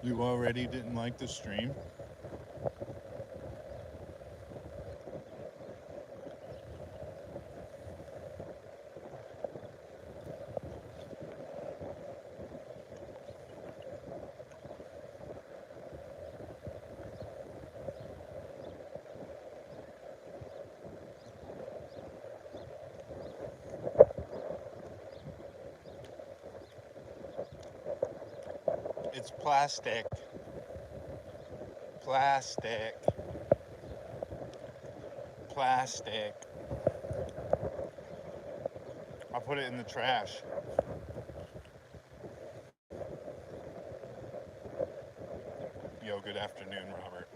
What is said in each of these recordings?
You already didn't like the stream? It's plastic. Plastic. Plastic. I put it in the trash. Yo, good afternoon, Robert.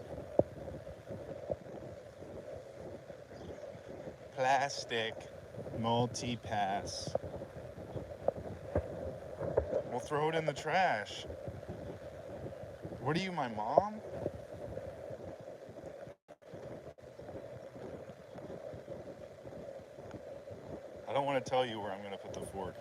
Plastic. Multi-pass. We'll throw it in the trash. What are you, my mom? I don't want to tell you where I'm going to put the fork.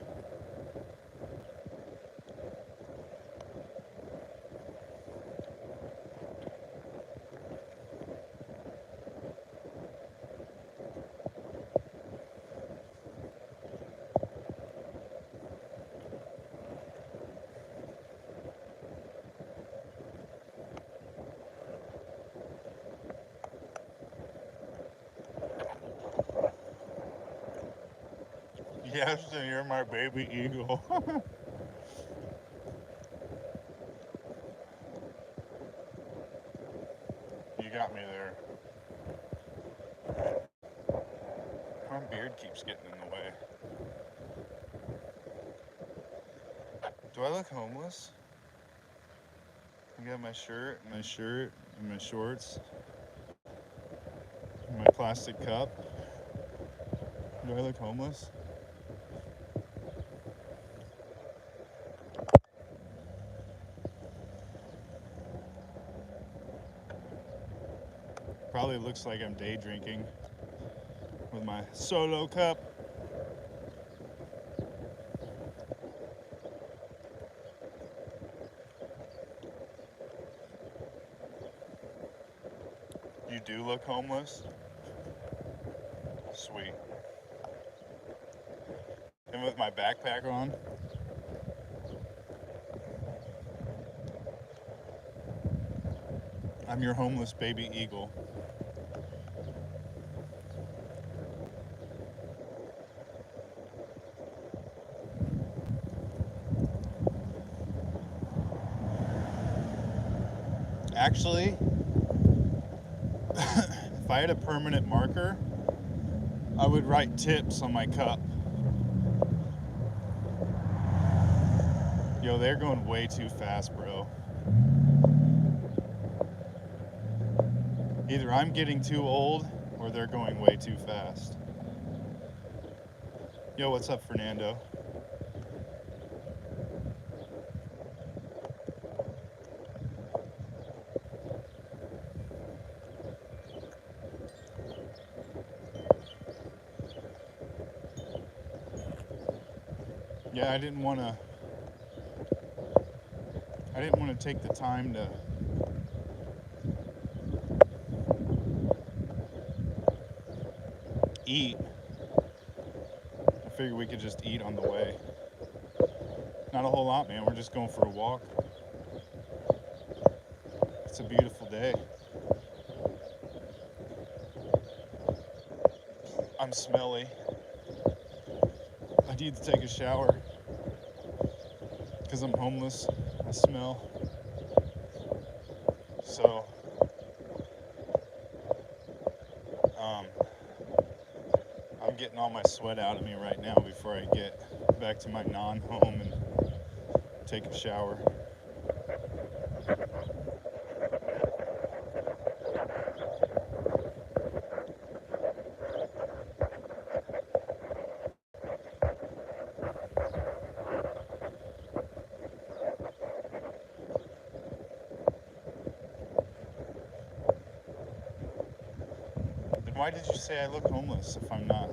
Yes, and you're my baby eagle. You got me there. My beard keeps getting in the way. Do I look homeless? I got my shirt, and my shorts, and my plastic cup. Do I look homeless? Probably looks like I'm day drinking with my solo cup. You do look homeless? Sweet. And with my backpack on? I'm your homeless baby eagle. Actually, if I had a permanent marker, I would write tips on my cup. Yo, they're going way too fast, bro. Either I'm getting too old or they're going way too fast. Yo, what's up, Fernando? Yeah, I didn't want to take the time to eat. I figured we could just eat on the way. Not a whole lot, man. We're just going for a walk. It's a beautiful day. I'm smelly. I need to take a shower because I'm homeless. I smell. So, um, I'm getting all my sweat out of me right now before I get back to my non-home and take a shower. Then why did you say I look homeless if I'm not?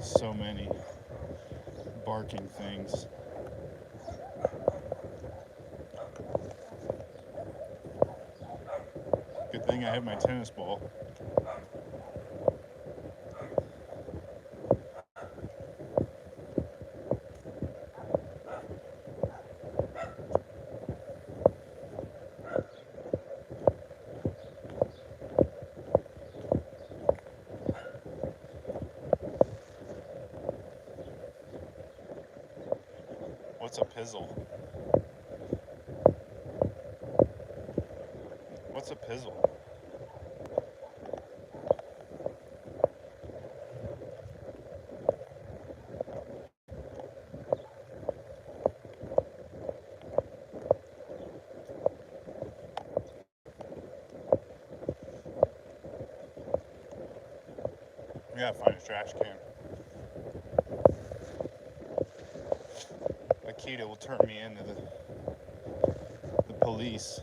So many barking things. Good thing I have my tennis ball. What's a pizzle? What's a pizzle? We gotta find a trash can. Akita will turn me into the police.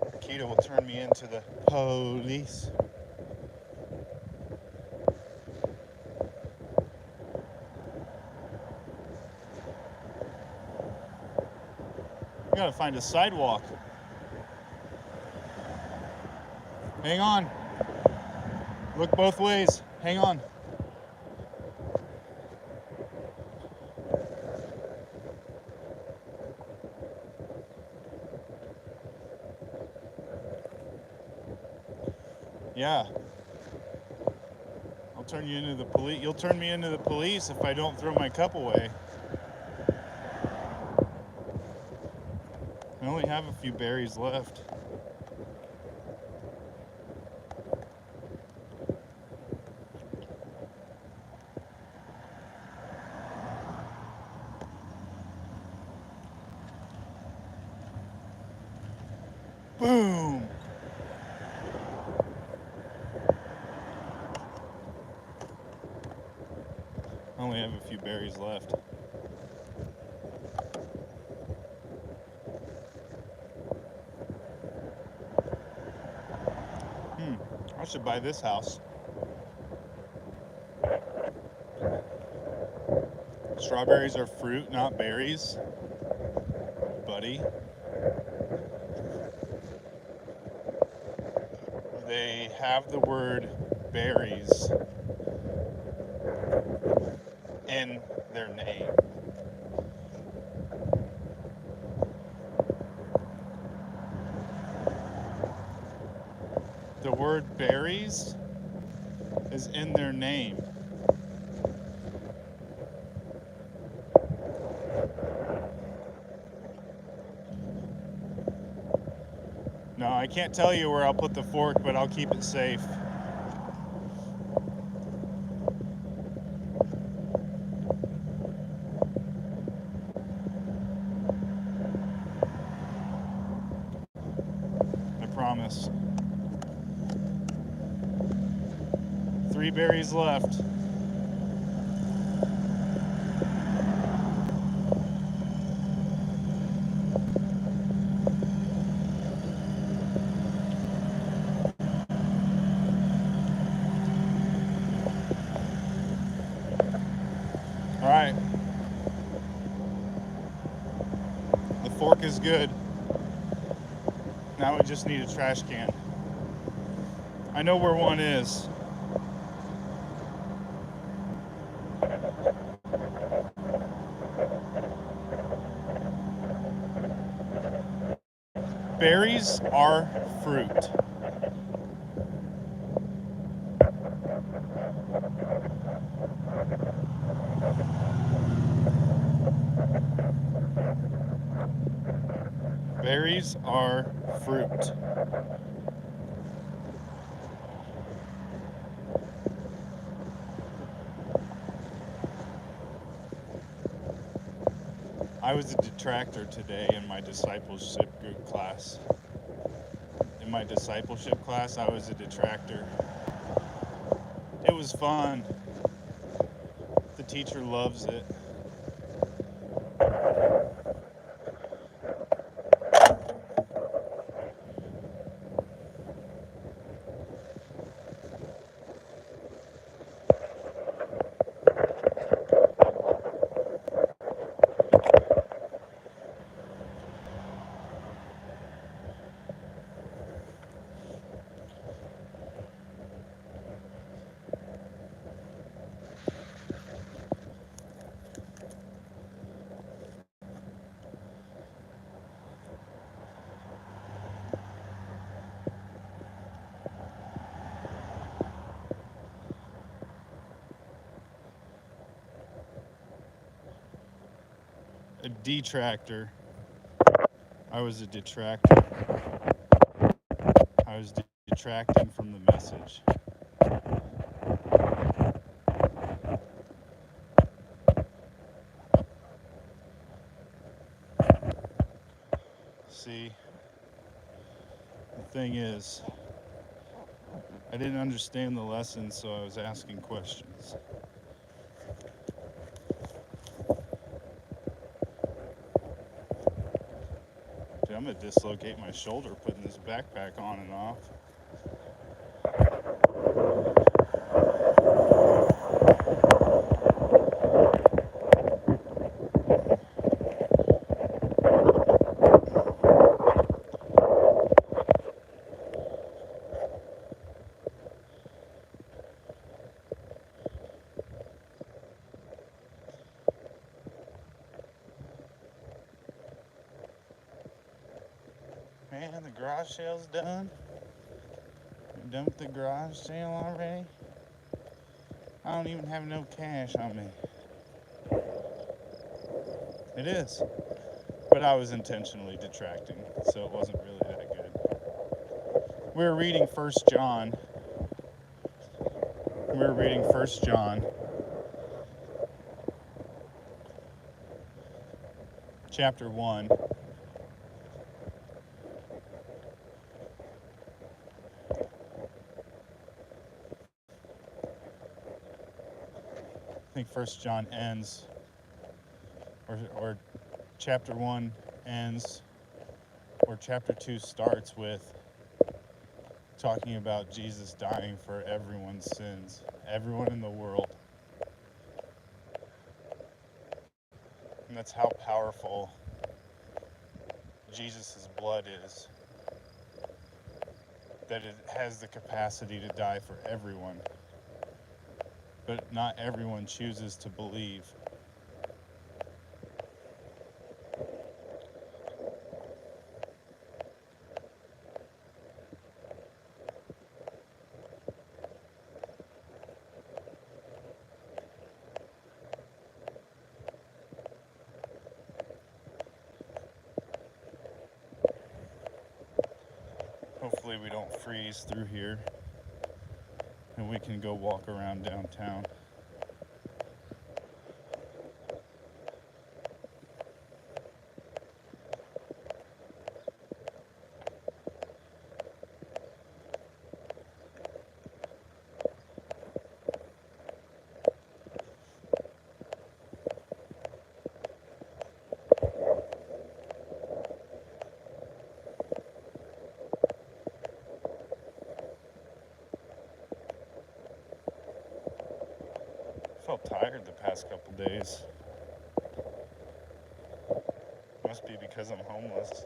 Akita will turn me into the police. We gotta find a sidewalk. Hang on. Look both ways. Hang on. Yeah. I'll turn you into the police. You'll turn me into the police if I don't throw my cup away. I only have a few berries left. Boom! I only have a few berries left. I should buy this house. Strawberries are fruit, not berries, buddy. They have the word berries in their name. The word berries is in their name. No, I can't tell you where I'll put the fork, but I'll keep it safe. I promise. 3 berries left. All right. The fork is good. Now we just need a trash can. I know where one is. Berries are fruit. Berries are fruit. I was a detractor today in my discipleship group class. In my discipleship class, I was a detractor. It was fun. The teacher loves it. a detractor. I was a detractor. I was detracting from the message. See, the thing is, I didn't understand the lesson, so I was asking questions. Dude, I'm gonna dislocate my shoulder putting this backpack on and off. Man, the garage sale's done. You done with the garage sale already? I don't even have no cash on me. It is. But I was intentionally detracting, so it wasn't really that good. We were reading 1 John. We were reading 1 John. Chapter 1. I think 1 John ends, or chapter 1 ends, or chapter 2 starts with talking about Jesus dying for everyone's sins, everyone in the world. And that's how powerful Jesus' blood is, that it has the capacity to die for everyone. But not everyone chooses to believe. Hopefully we don't freeze through here and we can go walk around downtown. I felt tired the past couple days. Must be because I'm homeless.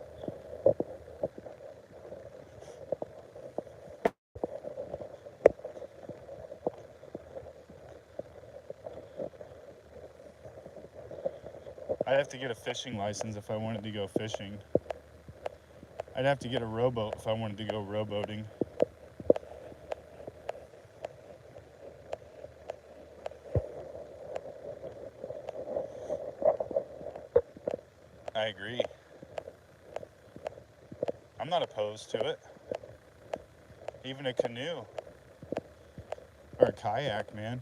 I'd have to get a fishing license if I wanted to go fishing. I'd have to get a rowboat if I wanted to go rowboating. I agree. I'm not opposed to it. Even a canoe or a kayak, man.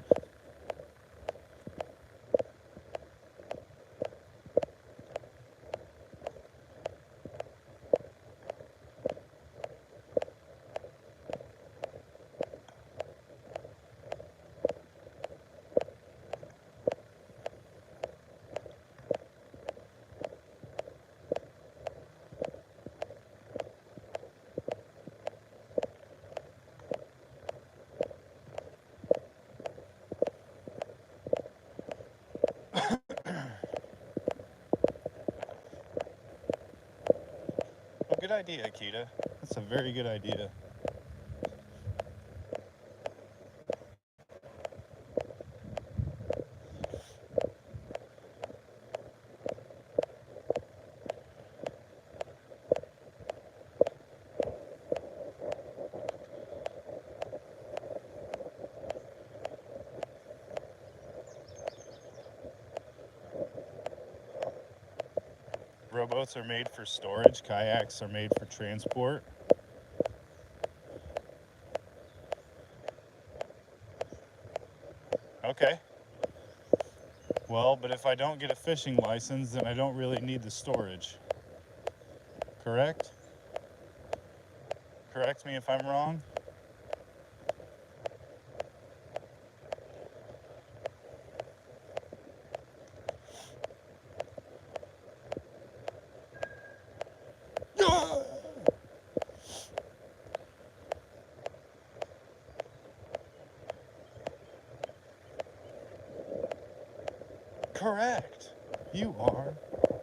Well, good idea, Akita. That's a very good idea. Rowboats are made for storage. Kayaks are made for transport. Okay. Well, but if I don't get a fishing license, then I don't really need the storage. Correct? Correct me if I'm wrong. Correct. You are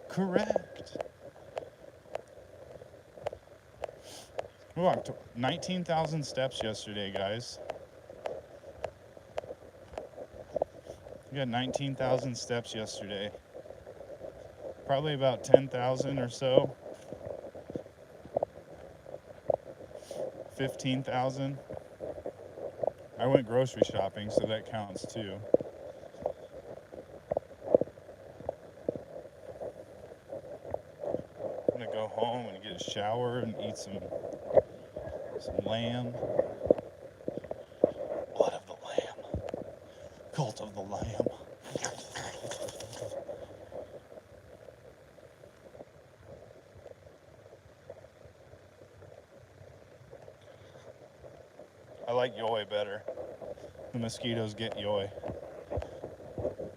correct. We walked 19,000 steps yesterday, guys. We got 19,000 steps yesterday. Probably about 10,000 or so. 15,000. I went grocery shopping, so that counts too. I'm gonna go home and get a shower and eat some lamb. Blood of the lamb. Cult of the lamb. I like Yoy better. The mosquitoes get Yoy.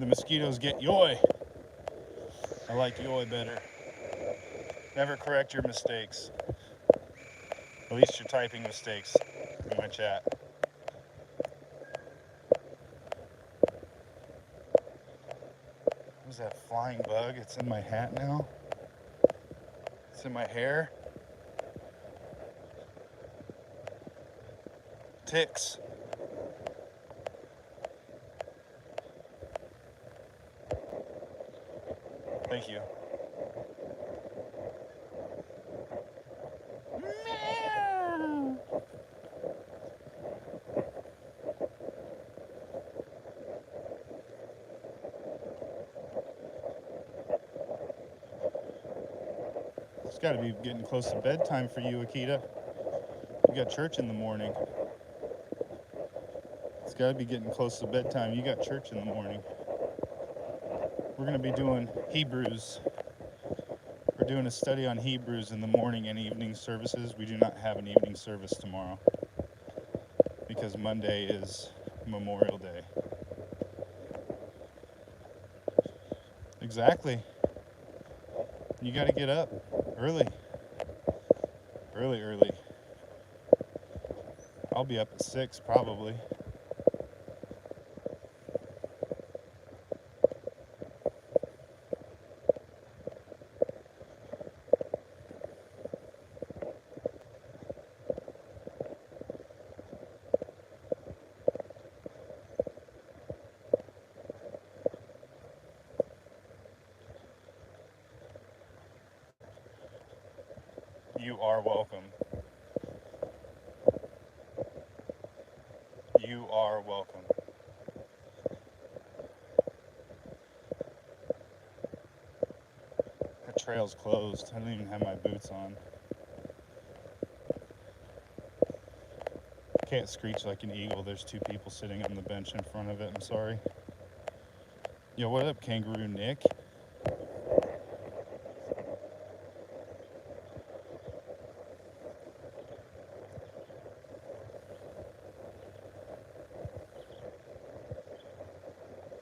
The mosquitoes get Yoy. I like Yoy better. Never correct your mistakes. At least you're typing mistakes in my chat. What was that flying bug? It's in my hat now. It's in my hair. Ticks. Thank you. It's got to be getting close to bedtime for you, Akita. You got church in the morning. It's got to be getting close to bedtime. You got church in the morning. We're going to be doing Hebrews. We're doing a study on Hebrews in the morning and evening services. We do not have an evening service tomorrow because Monday is Memorial Day. Exactly. You got to get up early. Early. I'll be up at 6 probably. You are welcome. You are welcome. The trail's closed. I don't even have my boots on. Can't screech like an eagle. There's 2 people sitting on the bench in front of it. I'm sorry. Yo, what up, Kangaroo Nick?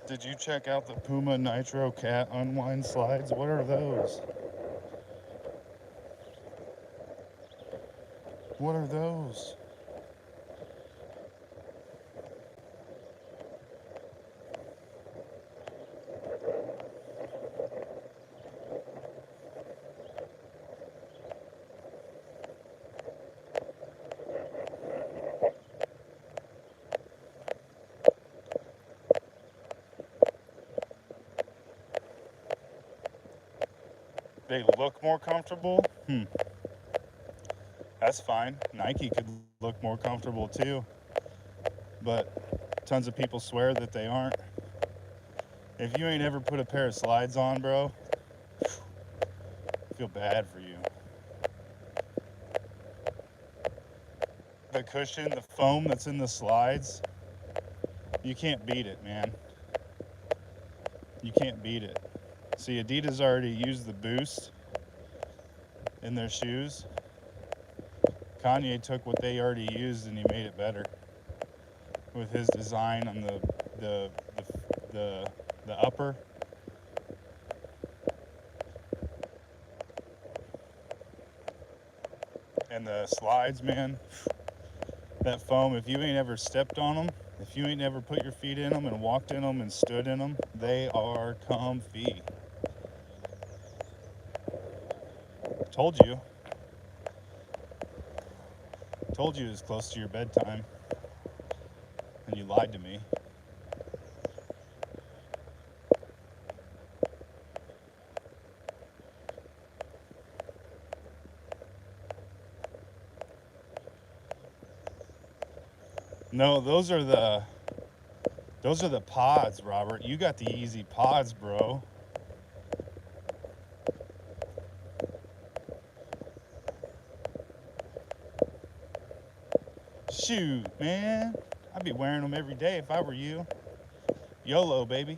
Did you check out the Puma Nitro Cat unwind slides? What are those? What are those? They look more comfortable? That's fine. Nike could look more comfortable too. But tons of people swear that they aren't. If you ain't ever put a pair of slides on, bro, feel bad for you. The cushion, the foam that's in the slides, you can't beat it, man. You can't beat it. See, Adidas already used the boost in their shoes. Kanye took what they already used and he made it better with his design on the upper. And the slides, man. That foam, if you ain't ever stepped on them, if you ain't ever put your feet in them and walked in them and stood in them, they are comfy. Told you. Told you it was close to your bedtime. And you lied to me. No, those are the pods, Robert. You got the easy pods, bro. Shoot, man. I'd be wearing them every day if I were you. YOLO, baby.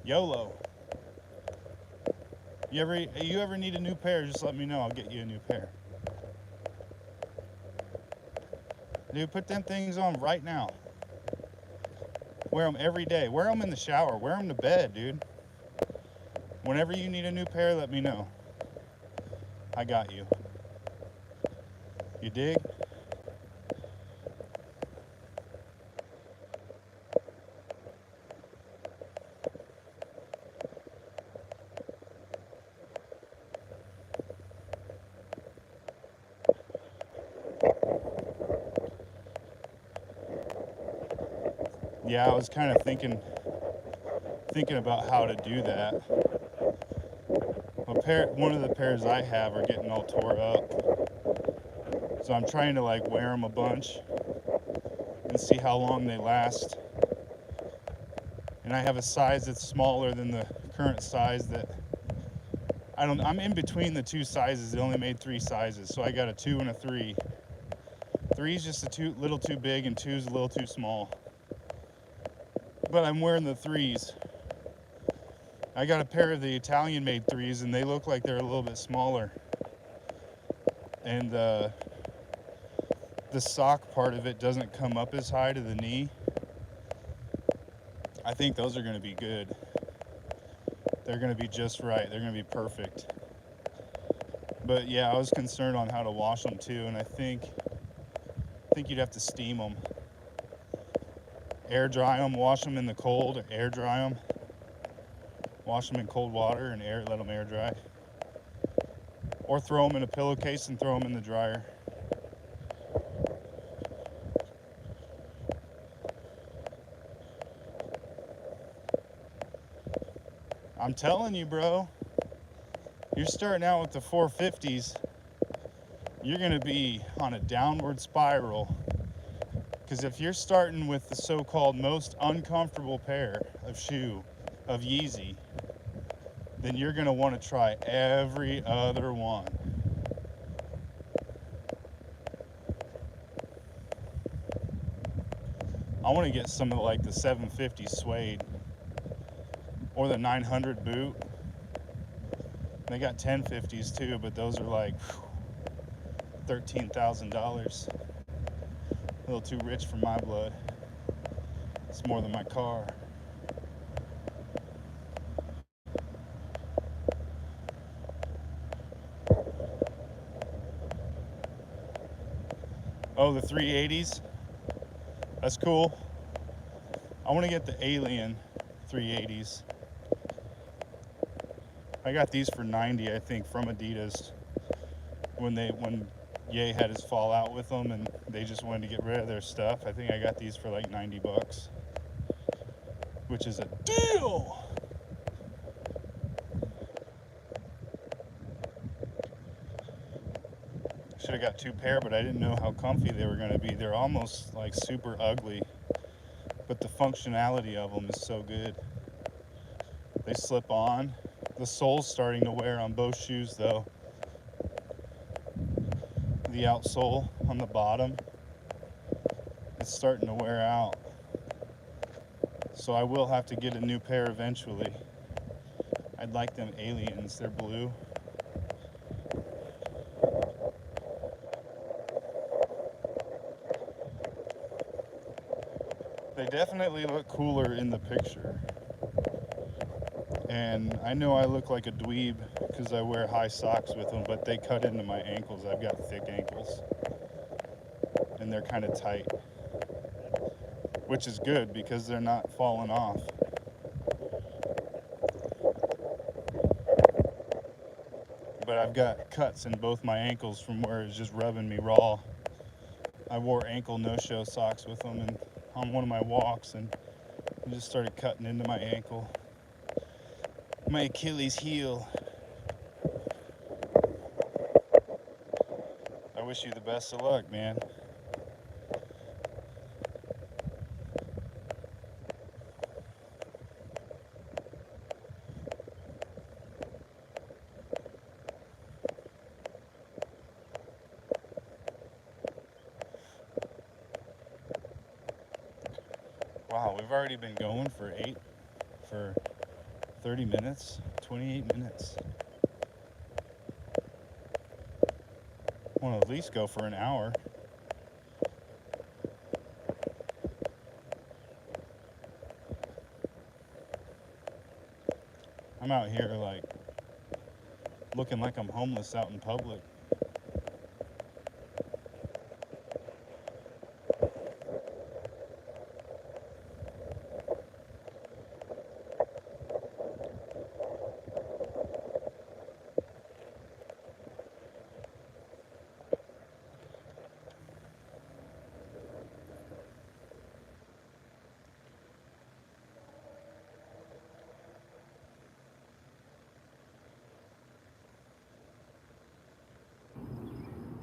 YOLO. You ever need a new pair, just let me know. I'll get you a new pair. Dude, put them things on right now. Wear them every day. Wear them in the shower. Wear them to bed, dude. Whenever you need a new pair, let me know. I got you. You dig? Yeah, I was kind of thinking about how to do that. One of the pairs I have are getting all tore up, so I'm trying to like wear them a bunch and see how long they last. And I have a size that's smaller than the current size that I'm in between the two sizes. They only made 3 sizes, so I got a 2 and a 3. 3's just a little too big and 2's a little too small. But I'm wearing the 3's. I got a pair of the Italian made 3's and they look like they're a little bit smaller. And the sock part of it doesn't come up as high to the knee. I think those are going to be good. They're going to be just right. They're going to be perfect. But yeah, I was concerned on how to wash them too, and I think you'd have to steam them. Air dry them, wash them in the cold, air dry them. Wash them in cold water and let them air dry. Or throw them in a pillowcase and throw them in the dryer. I'm telling you, bro, you're starting out with the 450s. You're going to be on a downward spiral. Because if you're starting with the so-called most uncomfortable pair of shoe, of Yeezy, then you're going to want to try every other one. I want to get some of like the 750 suede or the 900 boot. They got 1050s too, but those are like $13,000. A little too rich for my blood. It's more than my car. Oh, the 380s? That's cool. I want to get the Alien 380s. I got these for $90, I think, from Adidas when Ye had his fallout with them and they just wanted to get rid of their stuff. I think I got these for like $90, which is a deal. Should have got 2 pair, but I didn't know how comfy they were going to be. They're almost like super ugly, but the functionality of them is so good. They slip on. The sole's starting to wear on both shoes though. The outsole on the bottom, it's starting to wear out. So I will have to get a new pair eventually. I'd like them Aliens, they're blue. They definitely look cooler in the picture. And I know I look like a dweeb because I wear high socks with them, but they cut into my ankles. I've got thick ankles. And they're kind of tight. Which is good because they're not falling off. But I've got cuts in both my ankles from where it's just rubbing me raw. I wore ankle no-show socks with them and on one of my walks, and it just started cutting into my ankle. My Achilles heel. I wish you the best of luck, man. Wow, we've already been going for 30 minutes, 28 minutes. I want to at least go for an hour. I'm out here like looking like I'm homeless out in public.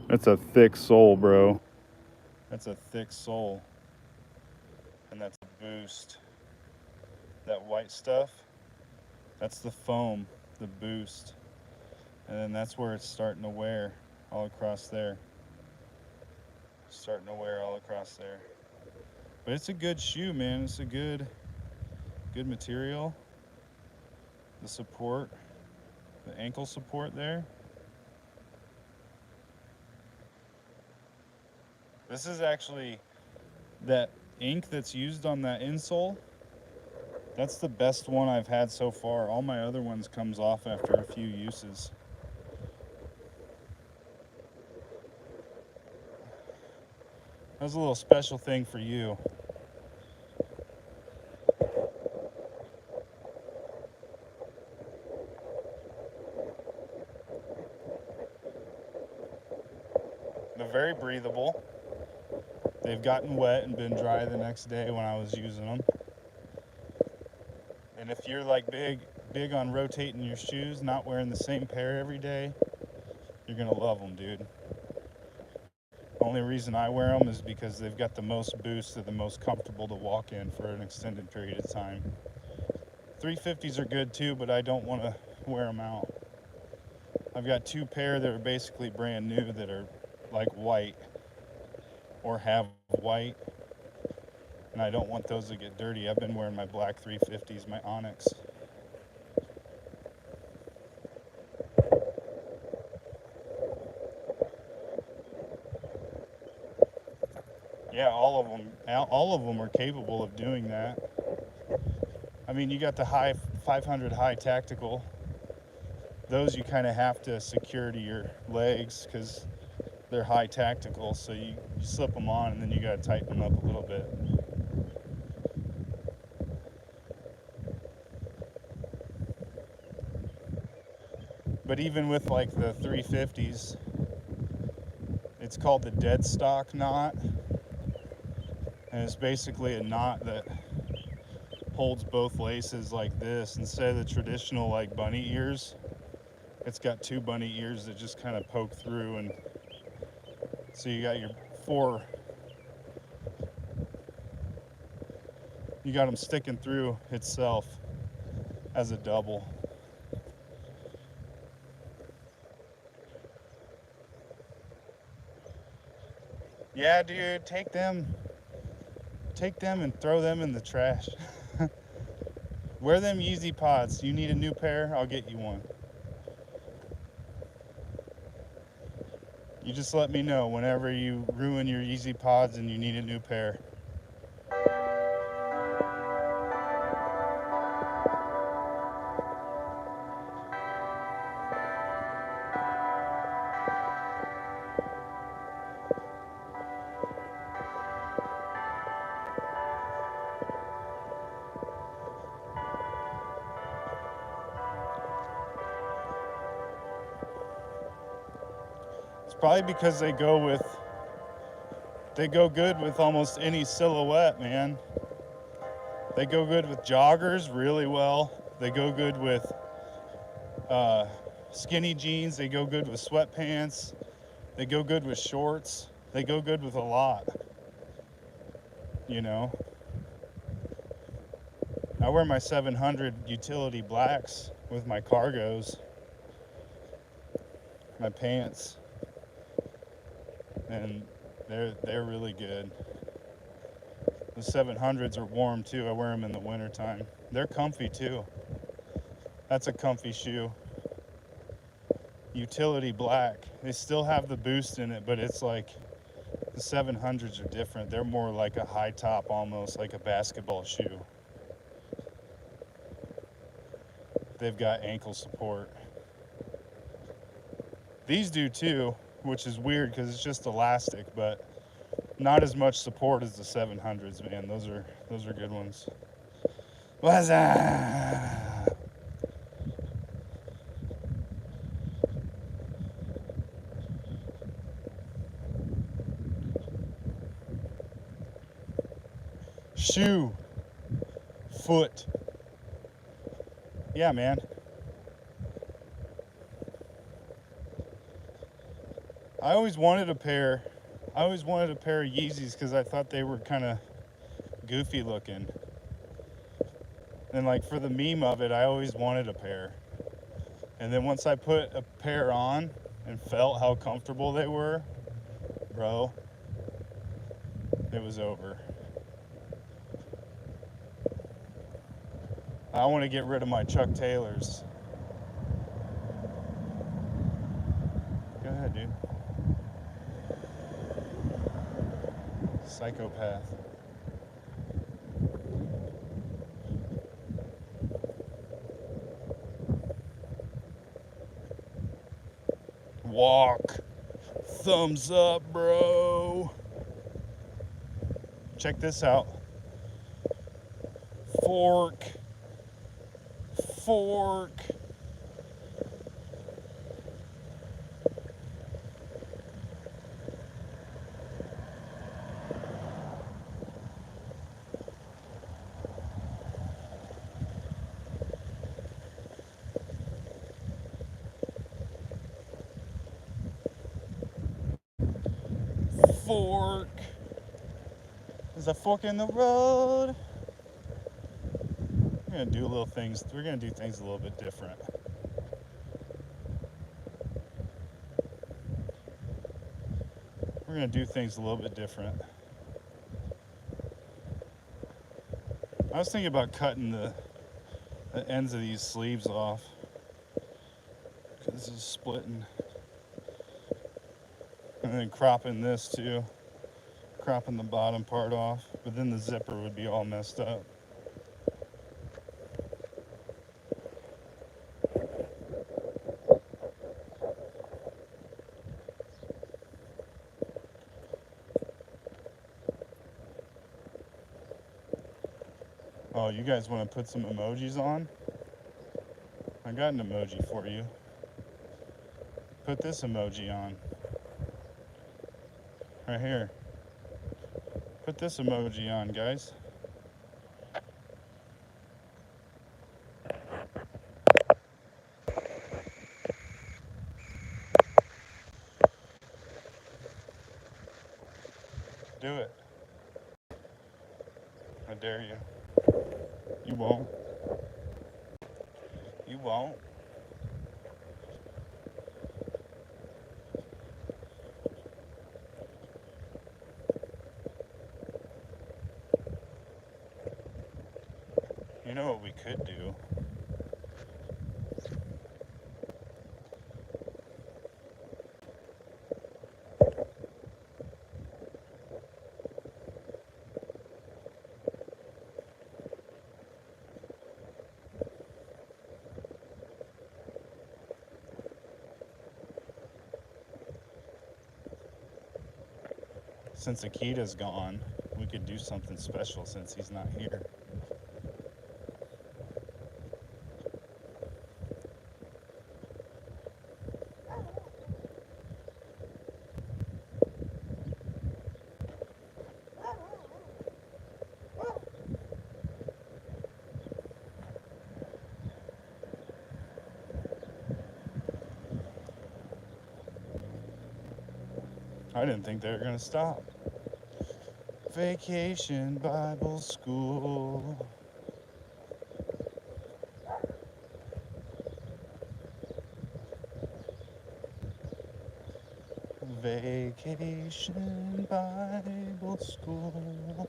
That's a thick sole, bro. That's a thick sole. And that's a Boost. That white stuff, that's the foam, the Boost. And then that's where it's starting to wear all across there. Starting to wear all across there. But it's a good shoe, man. It's a good material. The support, the ankle support there. This is actually that ink that's used on that insole. That's the best one I've had so far. All my other ones comes off after a few uses. That was a little special thing for you. They're very breathable. They've gotten wet and been dry the next day when I was using them. And if you're like big on rotating your shoes, not wearing the same pair every day, you're gonna love them, dude. Only reason I wear them is because they've got the most boost, they're the most comfortable to walk in for an extended period of time. 350s are good too, but I don't want to wear them out. I've got two pair that are basically brand new that are like white or have white, and I don't want those to get dirty. I've been wearing my black 350s, my Onyx. Yeah, all of them are capable of doing that. I mean, you got the high 500 high tactical. Those you kind of have to secure to your legs because they're high tactical, so you slip them on and then you got to tighten them up a little bit. But even with like the 350s, it's called the dead stock knot, and it's basically a knot that holds both laces like this instead of the traditional like bunny ears. It's got two bunny ears that just kind of poke through, and so you got your four, you got them sticking through itself as a double. Yeah, dude, take them and throw them in the trash. Wear them Yeezy Pods. You need a new pair? I'll get you one. You just let me know whenever you ruin your Yeezy Pods and you need a new pair. It's probably because they go good with almost any silhouette, man. They go good with joggers really well. They go good with uh, skinny jeans. They go good with sweatpants. They go good with shorts. They go good with a lot, you know. I wear my 700 utility blacks with my cargos, my pants, and they're really good. The 700s are warm too. I wear them in the wintertime. They're comfy too. That's a comfy shoe. Utility black. They still have the boost in it, but it's like the 700s are different. They're more like a high top, almost like a basketball shoe. They've got ankle support. These do too, which is weird because it's just elastic, but not as much support as the 700s, man. Those are good ones. What's up? Shoe, foot. Yeah, man. I always wanted a pair of Yeezys because I thought they were kind of goofy looking. And like for the meme of it, I always wanted a pair. And then once I put a pair on and felt how comfortable they were, bro, it was over. I want to get rid of my Chuck Taylors. Go ahead, dude. Psychopath. Walk. Thumbs up, bro. Check this out. Fork. Fork. Fork. There's a fork in the road. We're gonna do little things. We're gonna do things a little bit different. We're gonna do things a little bit different. I was thinking about cutting the ends of these sleeves off because this is splitting, and then cropping this too, cropping the bottom part off, but then the zipper would be all messed up. Oh, you guys want to put some emojis on? I got an emoji for you. Put this emoji on. Right here. Put this emoji on, guys. Do it. I dare you. You won't. You won't. You know what we could do? Since Akita's gone, we could do something special since he's not here. I didn't think they were going to stop. Vacation Bible School. Vacation Bible School.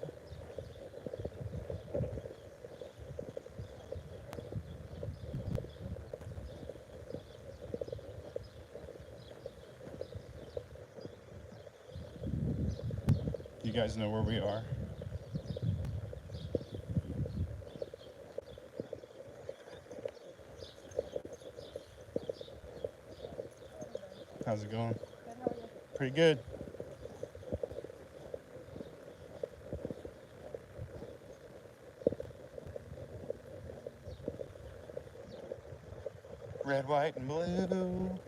You guys know where we are? How's it going? Good, how are you? Pretty good. Red, white, and blue.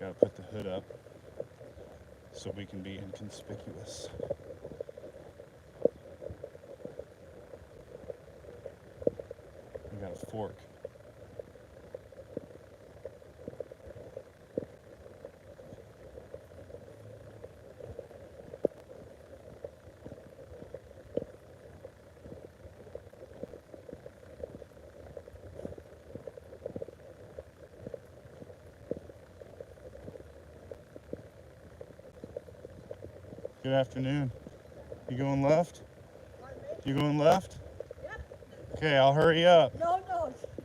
Gotta put the hood up so we can be inconspicuous. We got a fork. Good afternoon. You going left? Pardon me? You going left? Yep. Okay, I'll hurry up. No,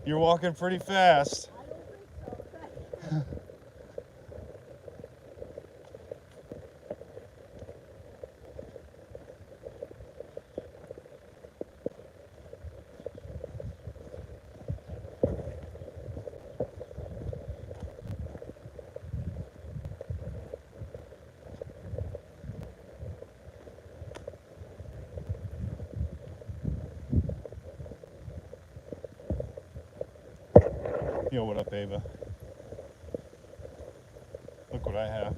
You're walking pretty fast. I don't think so. Yo, what up, Ava? Look what I have.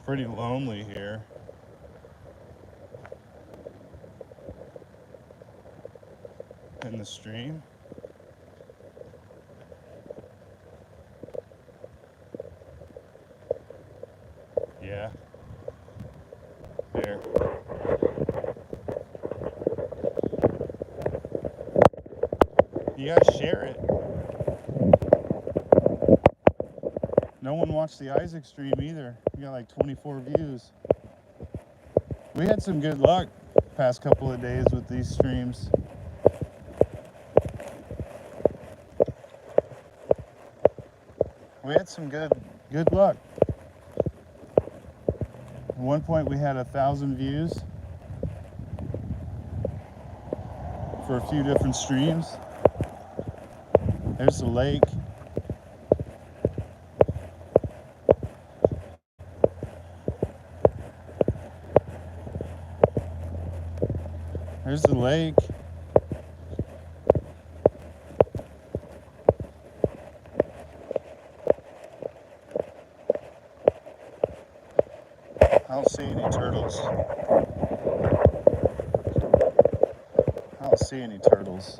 Pretty lonely here. In the stream. Yeah. There. You gotta share it. No one watched the Isaac stream either. We got like 24 views. We had some good luck past couple of days with these streams. We had some good luck. At one point we had 1,000 views for a few different streams. There's the lake. There's the lake. I don't see any turtles. I don't see any turtles.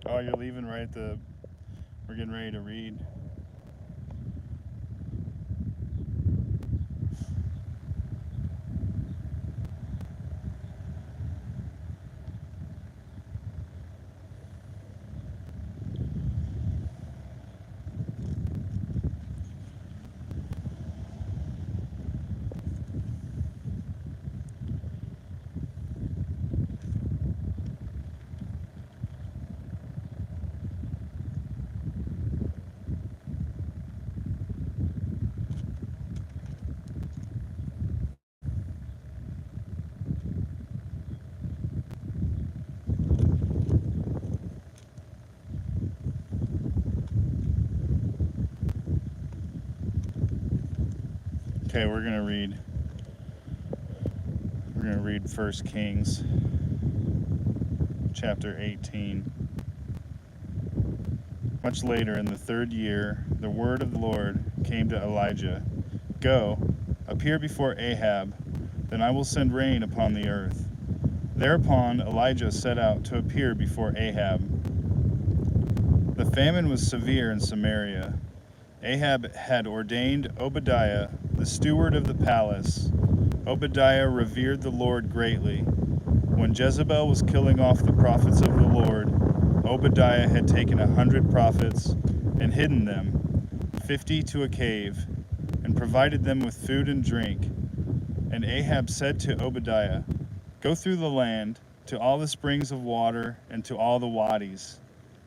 Oh, you're leaving right at the... We're getting ready to read. Okay, we're gonna read 1 Kings chapter 18. Much later, in the 3rd year, the word of the Lord came to Elijah. Go, appear before Ahab, then I will send rain upon the earth. Thereupon Elijah set out to appear before Ahab. The famine was severe in Samaria. Ahab had ordained Obadiah, the steward of the palace. Obadiah revered the Lord greatly. When Jezebel was killing off the prophets of the Lord, Obadiah had taken 100 prophets and hidden them, 50 to a cave, and provided them with food and drink. And Ahab said to Obadiah, Go through the land, to all the springs of water, and to all the wadis.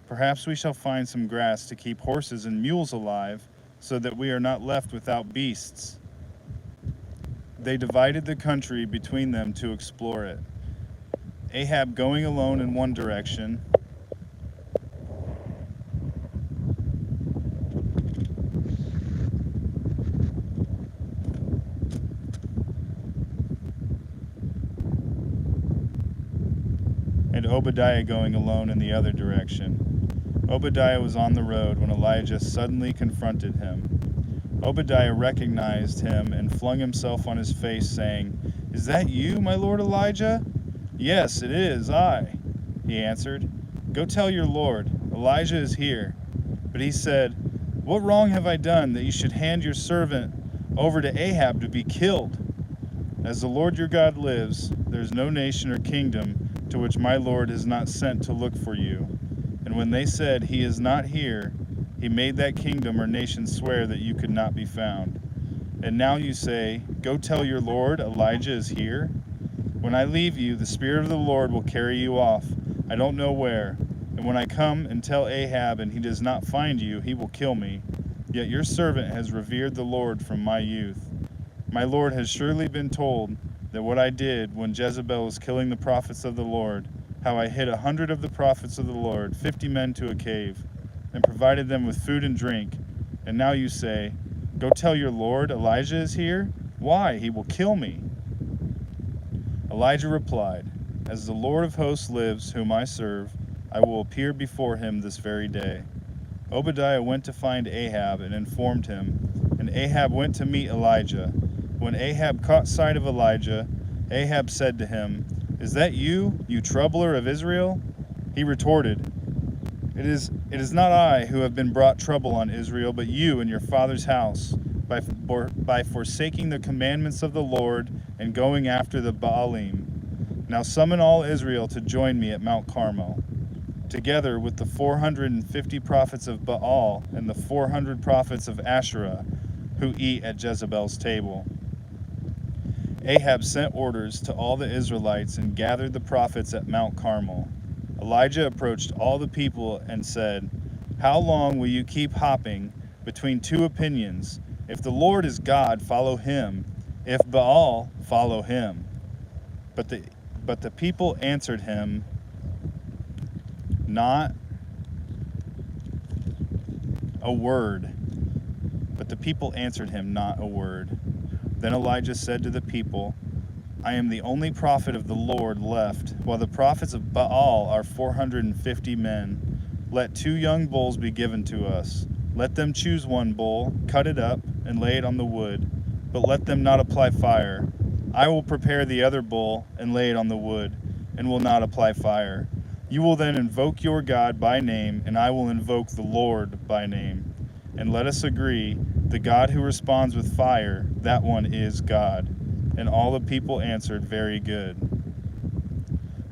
Perhaps we shall find some grass to keep horses and mules alive, so that we are not left without beasts. They divided the country between them to explore it. Ahab going alone in one direction, and Obadiah going alone in the other direction. Obadiah was on the road when Elijah suddenly confronted him. Obadiah recognized him and flung himself on his face, saying, "Is that you, my lord Elijah?" "Yes, it is I," he answered. "Go tell your lord, Elijah is here." But he said, "What wrong have I done that you should hand your servant over to Ahab to be killed? As the Lord your God lives, there is no nation or kingdom to which my lord has not sent to look for you." And when they said, "He is not here," he made that kingdom or nation swear that you could not be found. And now you say, "Go tell your lord, Elijah is here." When I leave you, the Spirit of the Lord will carry you off, I don't know where. And when I come and tell Ahab and he does not find you, he will kill me. Yet your servant has revered the Lord from my youth. My Lord has surely been told that what I did when Jezebel was killing the prophets of the Lord, how I hid 100 of the prophets of the Lord, 50 men to a cave, and provided them with food and drink. And now you say, "Go tell your Lord, Elijah is here." Why? He will kill me. Elijah replied, "As the Lord of hosts lives, whom I serve, I will appear before him this very day." Obadiah went to find Ahab and informed him, and Ahab went to meet Elijah. When Ahab caught sight of Elijah, Ahab said to him, "Is that you, you troubler of Israel?" He retorted, It is not I who have been brought trouble on Israel, but you and your father's house, by forsaking the commandments of the Lord and going after the Baalim. Now summon all Israel to join me at Mount Carmel, together with the 450 prophets of Baal and the 400 prophets of Asherah who eat at Jezebel's table. Ahab sent orders to all the Israelites and gathered the prophets at Mount Carmel. Elijah approached all the people and said, "How long will you keep hopping between two opinions? If the Lord is God, follow him. If Baal, follow him." But the people answered him, not a word. But the people answered him not a word. Then Elijah said to the people, "I am the only prophet of the Lord left, while the prophets of Baal are 450 men. Let 2 young bulls be given to us. Let them choose one bull, cut it up, and lay it on the wood, but let them not apply fire. I will prepare the other bull and lay it on the wood, and will not apply fire. You will then invoke your God by name, and I will invoke the Lord by name. And let us agree, the God who responds with fire, that one is God." And all the people answered, "Very good."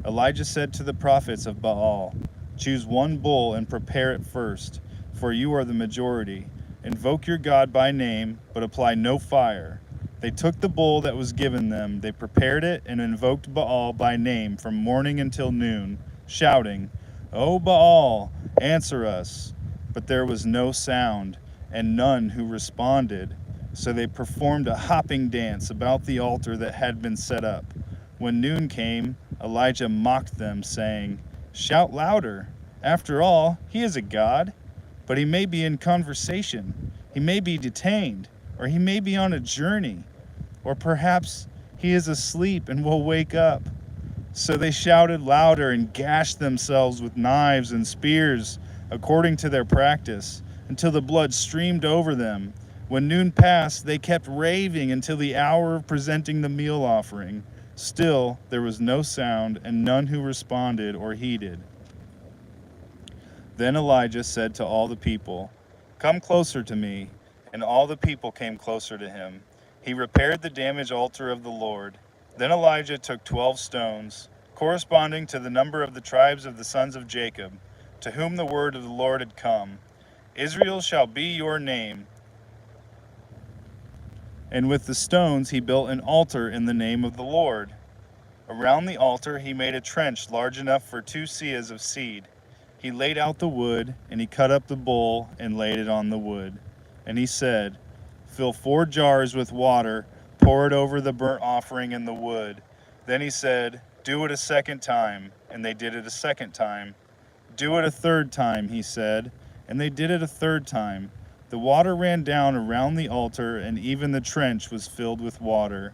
Elijah said to the prophets of Baal, "Choose one bull and prepare it first, for you are the majority. Invoke your God by name, but apply no fire." They took the bull that was given them, they prepared it, and invoked Baal by name from morning until noon, shouting, "O Baal, answer us." But there was no sound, and none who responded. So they performed a hopping dance about the altar that had been set up. When noon came, Elijah mocked them, saying, "Shout louder. After all, he is a god. But he may be in conversation, he may be detained, or he may be on a journey, or perhaps he is asleep and will wake up." So they shouted louder and gashed themselves with knives and spears, according to their practice, until the blood streamed over them. When noon passed, they kept raving until the hour of presenting the meal offering. Still, there was no sound, and none who responded or heeded. Then Elijah said to all the people, "Come closer to me." And all the people came closer to him. He repaired the damaged altar of the Lord. Then Elijah took 12 stones, corresponding to the number of the tribes of the sons of Jacob, to whom the word of the Lord had come. "Israel shall be your name." And with the stones he built an altar in the name of the Lord. Around the altar he made a trench large enough for 2 seahs of seed. He laid out the wood, and he cut up the bull and laid it on the wood. And he said, "Fill 4 jars with water, pour it over the burnt offering and the wood." Then he said, "Do it a second time." And they did it a second time. "Do it a third time," he said. And they did it a third time. The water ran down around the altar, and even the trench was filled with water.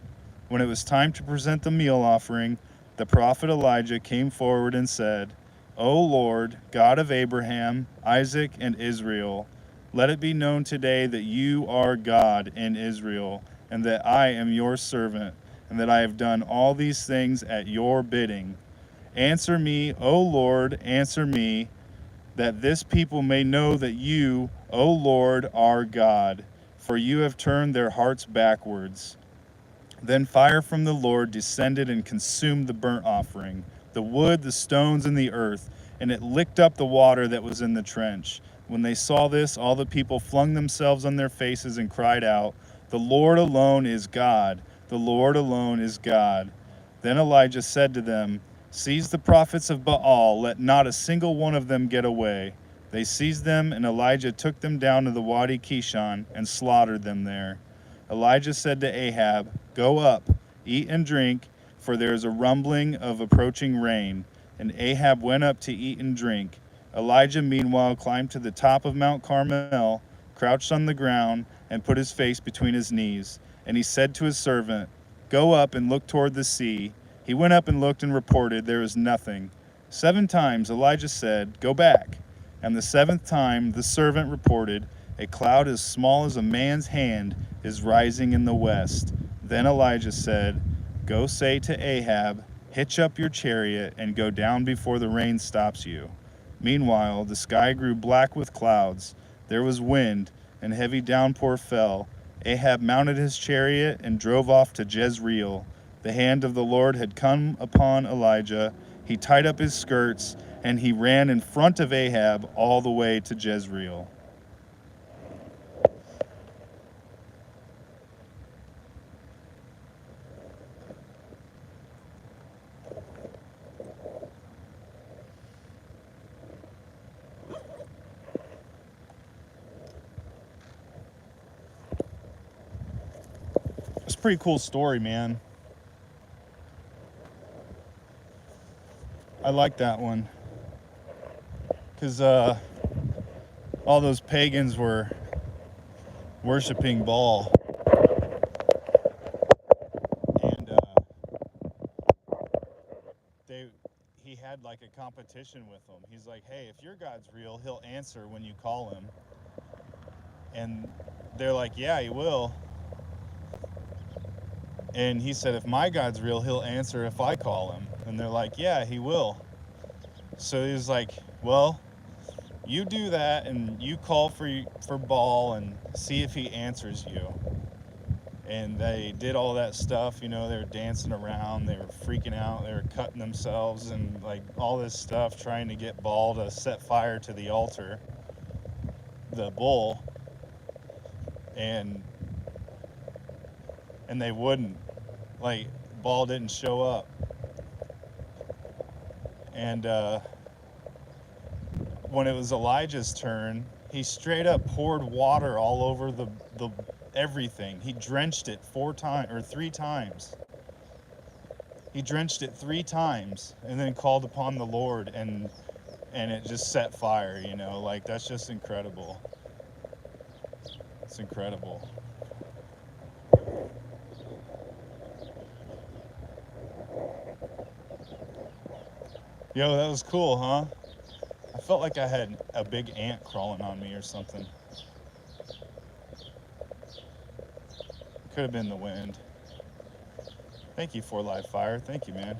When it was time to present the meal offering, the prophet Elijah came forward and said, "O Lord, God of Abraham, Isaac, and Israel, let it be known today that you are God in Israel, and that I am your servant, and that I have done all these things at your bidding. Answer me, O Lord, answer me, that this people may know that you, O Lord, are God, for you have turned their hearts backwards." Then fire from the Lord descended and consumed the burnt offering, the wood, the stones, and the earth, and it licked up the water that was in the trench. When they saw this, all the people flung themselves on their faces and cried out, "The Lord alone is God, the Lord alone is God." Then Elijah said to them, "Seize the prophets of Baal, let not a single one of them get away." They seized them, and Elijah took them down to the Wadi Kishon and slaughtered them there. Elijah said to Ahab, "Go up, eat and drink, for there is a rumbling of approaching rain." And Ahab went up to eat and drink. Elijah meanwhile climbed to the top of Mount Carmel, crouched on the ground, and put his face between his knees. And he said to his servant, "Go up and look toward the sea." He went up and looked and reported, "There is nothing." 7 times Elijah said, "Go back." And the 7th time the servant reported, "A cloud as small as a man's hand is rising in the west." Then Elijah said, "Go say to Ahab, hitch up your chariot and go down before the rain stops you." Meanwhile, the sky grew black with clouds. There was wind, and heavy downpour fell. Ahab mounted his chariot and drove off to Jezreel. The hand of the Lord had come upon Elijah. He tied up his skirts, and he ran in front of Ahab all the way to Jezreel. It's a pretty cool story, man. I like that one. Because all those pagans were worshiping Baal. And he had like a competition with them. He's like, "Hey, if your God's real, he'll answer when you call him." And they're like, "Yeah, he will." And he said, "If my God's real, he'll answer if I call him." And they're like, "Yeah, he will." So he's like, "Well, you do that and you call for Baal and see if he answers you." And they did all that stuff, they were dancing around, they were freaking out, they were cutting themselves and like all this stuff, trying to get Baal to set fire to the altar, the bull, and they wouldn't. Like, Baal didn't show up. And when it was Elijah's turn, he straight up poured water all over the everything. He drenched it 3 times. He drenched it 3 times and then called upon the Lord, and it just set fire, like that's just incredible. It's incredible. Yo, that was cool, huh? I felt like I had a big ant crawling on me or something. Could have been the wind. Thank you for live fire. Thank you, man.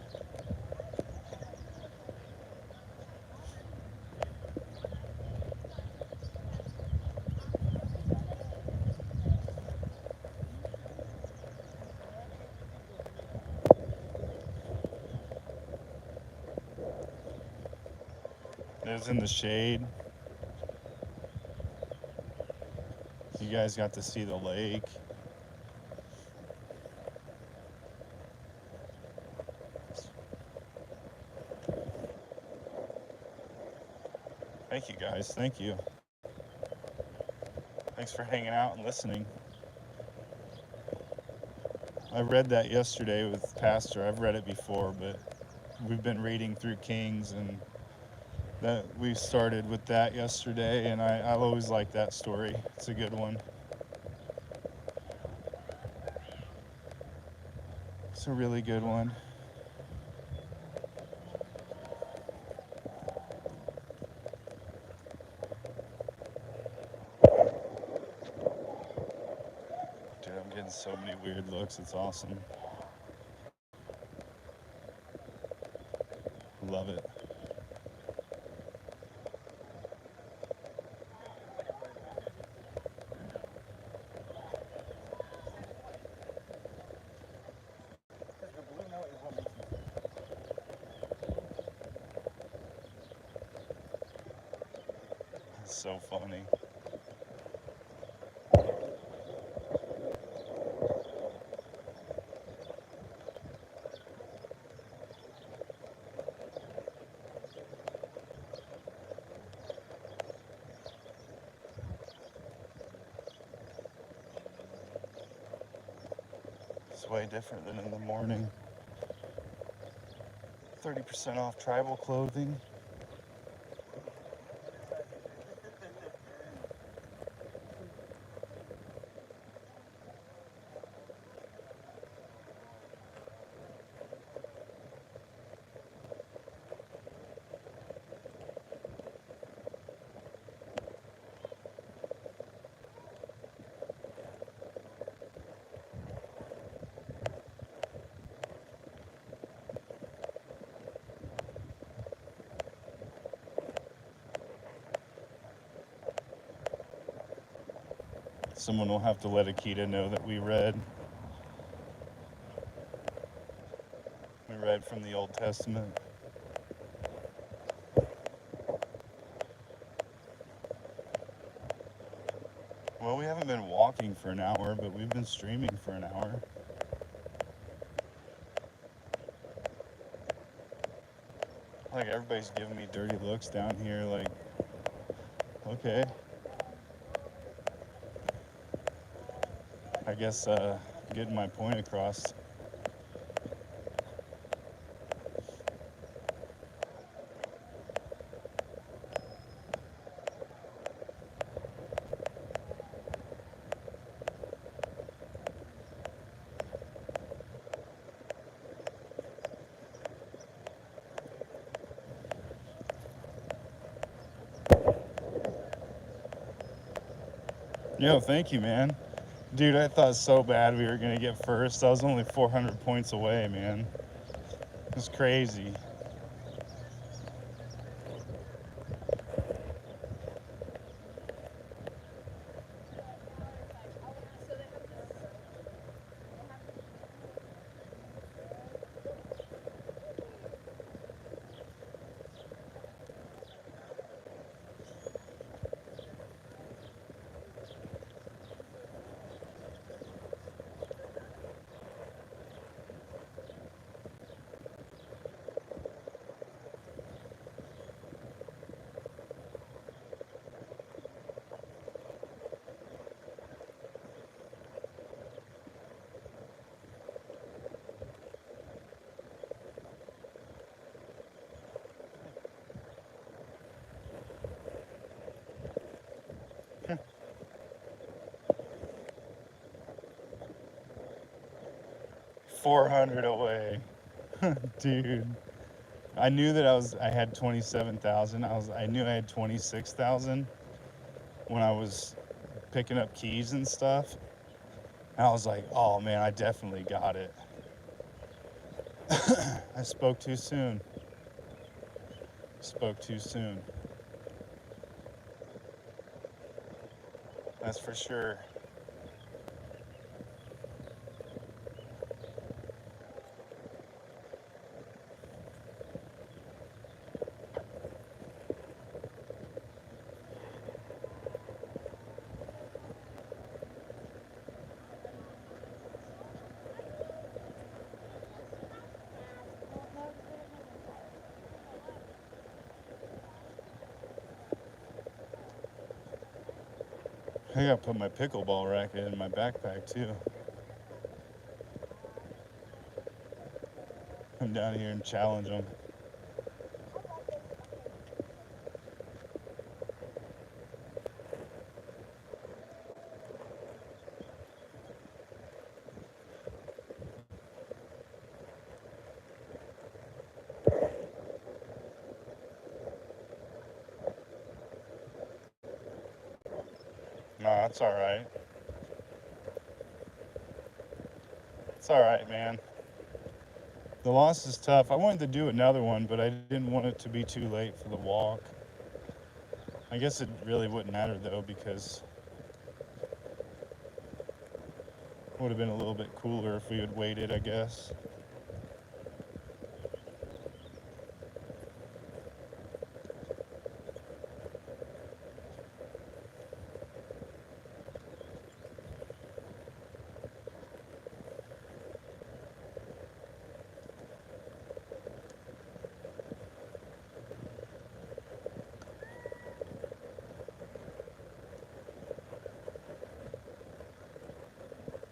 It was in the shade. You guys got to see the lake. Thank you, guys. Thank you. Thanks for hanging out and listening. I read that yesterday with Pastor. I've read it before, but we've been reading through Kings, and that we started with that yesterday, and I've always liked that story. It's a good one. It's a really good one. Dude, I'm getting so many weird looks. It's awesome. Love it. It's so funny. It's way different than in the morning. 30% off tribal clothing. Someone will have to let Akita know that we read. We read from the Old Testament. Well, we haven't been walking for an hour, but we've been streaming for an hour. Like, everybody's giving me dirty looks down here. Like, okay. I guess getting my point across. Yo, thank you, man. Dude, I thought so bad we were going to get first. I was only 400 points away, man. It was crazy. Hmm. 400 away. Dude. I knew that I had 27,000. I knew I had 26,000 when I was picking up keys and stuff. And I was like, "Oh man, I definitely got it." I spoke too soon. Spoke too soon. That's for sure. I gotta put my pickleball racket in my backpack too. Come down here and challenge them. Nah, that's all right. It's all right, man. The loss is tough. I wanted to do another one, but I didn't want it to be too late for the walk. I guess it really wouldn't matter though, because it would have been a little bit cooler if we had waited, I guess.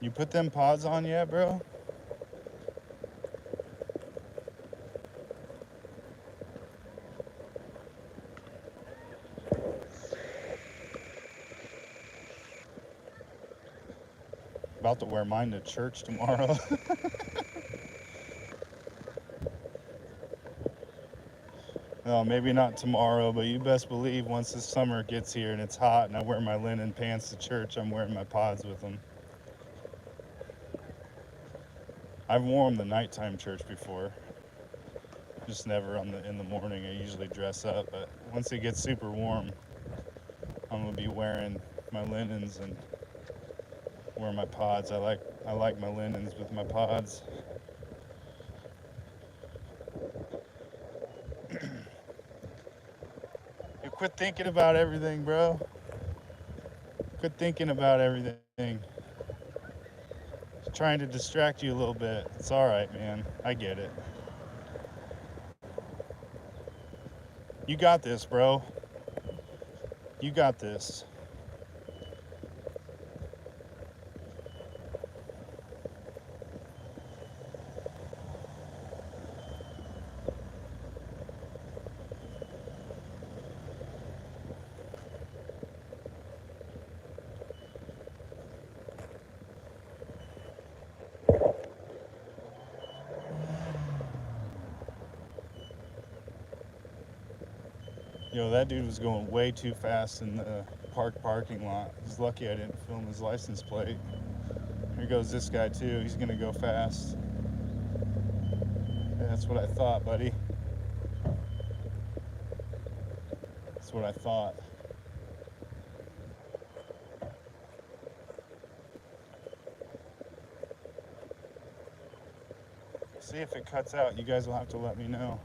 You put them pods on yet, bro? About to wear mine to church tomorrow. No, maybe not tomorrow, but you best believe once the summer gets here and it's hot and I wear my linen pants to church, I'm wearing my pods with them. I've worn them the nighttime church before, just never in the morning. I usually dress up, but once it gets super warm, I'm gonna be wearing my linens and wear my pods. I like my linens with my pods. You quit thinking about everything, bro. Quit thinking about everything. Just trying to distract you a little bit. It's all right, man. I get it. You got this, bro. You got this. Yo, that dude was going way too fast in the parking lot. He's lucky I didn't film his license plate. Here goes this guy too. He's gonna go fast. Yeah, that's what I thought, buddy. That's what I thought. See if it cuts out. You guys will have to let me know.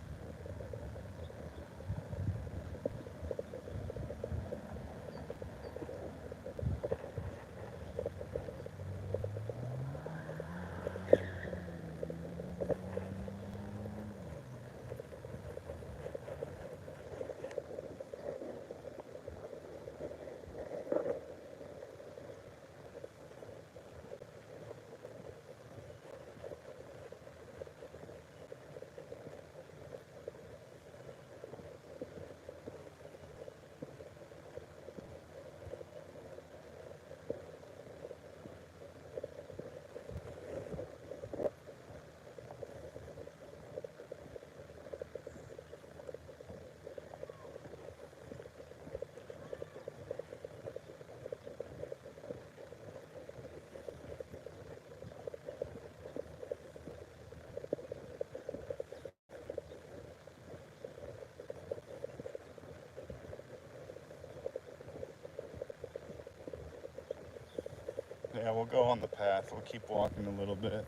Yeah, we'll go on the path. We'll keep walking a little bit.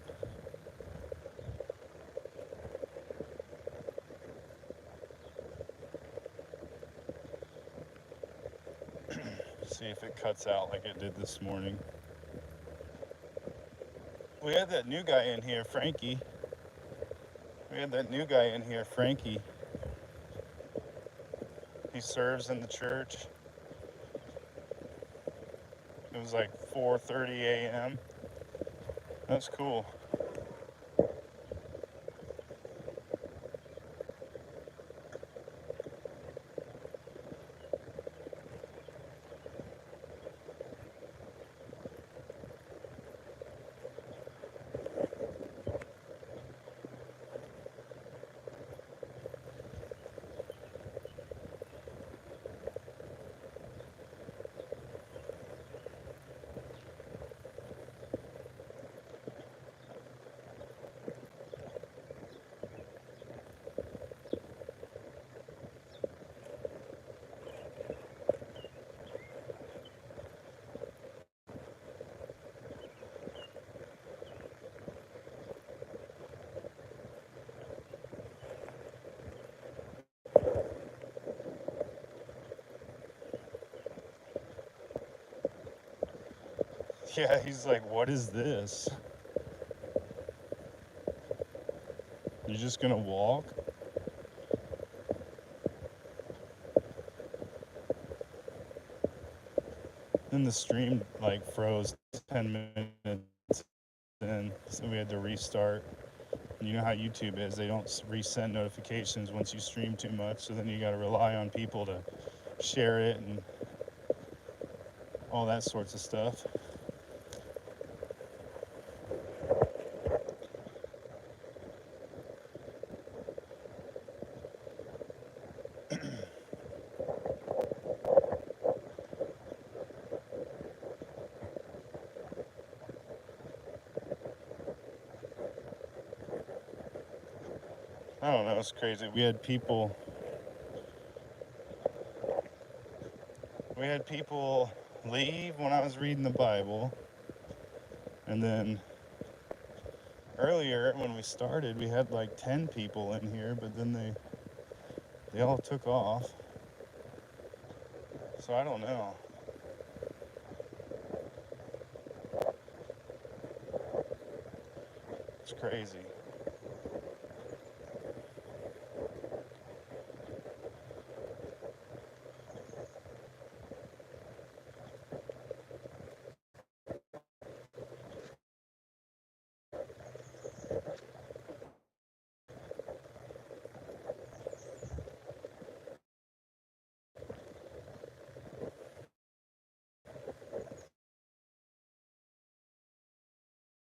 See if it cuts out like it did this morning. We had that new guy in here, Frankie. Frankie. He serves in the church. was like 4:30 a.m. That's cool. Yeah, he's like, what is this? You're just gonna walk? Then the stream like froze 10 minutes in, so we had to restart. You know how YouTube is, they don't resend notifications once you stream too much, so then you gotta rely on people to share it and all that sorts of stuff. I don't know, it's crazy. We had people leave when I was reading the Bible, and then earlier when we started we had like 10 people in here, but then they all took off. So I don't know. It's crazy.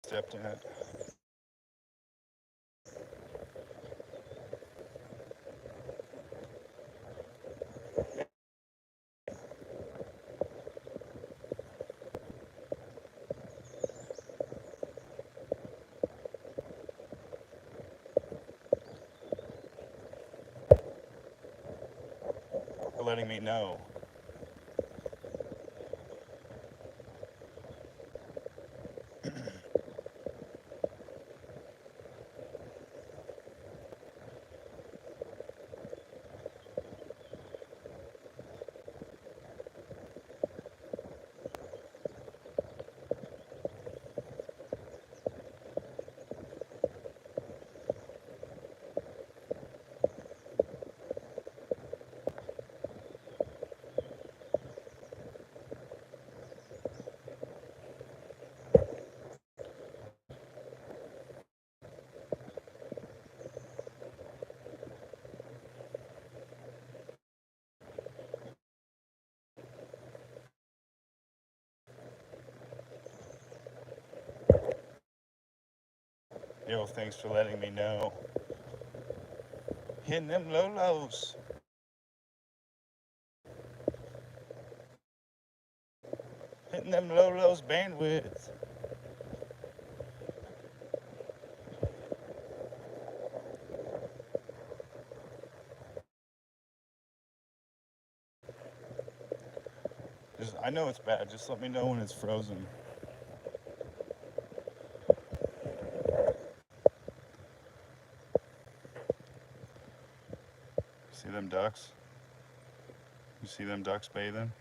Stepped in it. For letting me know. Yo, thanks for letting me know. Hitting them low lows. Hitting them low lows bandwidth. I know it's bad. Just let me know when it's frozen. See them ducks? You see them ducks bathing?